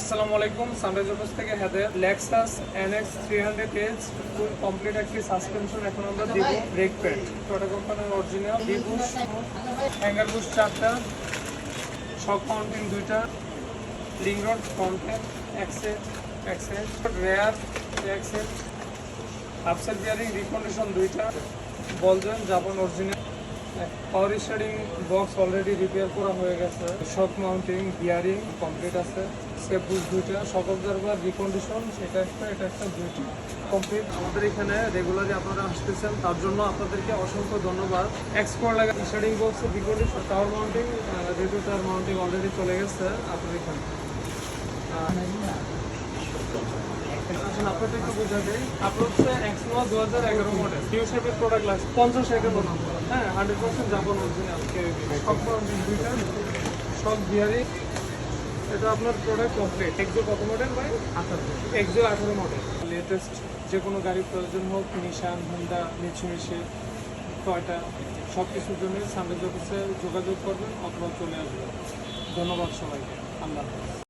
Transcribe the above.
আসসালামু আলাইকুম, sunrise office থেকে Hedayet. Lexus NX 300H full complete একটি সাসপেনশন এখন আমরা দিব। ব্রেক প্যাড টাটা কোম্পানির অরিজিনাল, ডিবুশ, হ্যাঙ্গার বুশ 4টা, শক মাউন্টিং 2টা, লিং রড ফ্রন্টের এক্সেট রেয়ার এক্সেট, আপসাইড বিয়ারিং রিকন্ডিশন 2টা, ball joint Japan original, power steering box already repair করা হয়ে গেছে, শক মাউন্টিং বিয়ারিং কমপ্লিট আছে, স্টেপ বুশ 2টা, শক অবজারভার রিকন্ডিশন এটা একটা 2টি কমপ্লিট। আমাদের এখানে রেগুলারলি আপনারা আসতেছেন, তার জন্য আপনাদেরকে অসংখ্য ধন্যবাদ। এক্সপোর্ট লাগা স্টার্টিং বক্সের recondition, tower mounting, radio tower mounting already চলে গেছে আপনাদের এখানে। আসলে আপনাদের একটু বোঝাতে আপনার হচ্ছে এক্সনোয়া 2011 মডেল নিউ শেপের প্রোডাক্ট লাগছে 50 একের মতো, হ্যাঁ 100% জাপান অরিজিনাল শক মাউন্টিং 2টা, শক বিয়ারিং, এটা আপনার প্রোডাক্ট কমপ্লিট। এক্সো কত মডেল ভাই? 18। Exo 18 model. লেটেস্ট যে কোনো গাড়ির প্রয়োজন হোক, নিশান, হোন্ডা, মিৎসুবিশি, টয়োটা, সব কিছুর জন্য সানরাইজ অফিসে যোগাযোগ করবেন অথবা চলে আসবেন। ধন্যবাদ সবাইকে। আল্লাহ হাফেজ।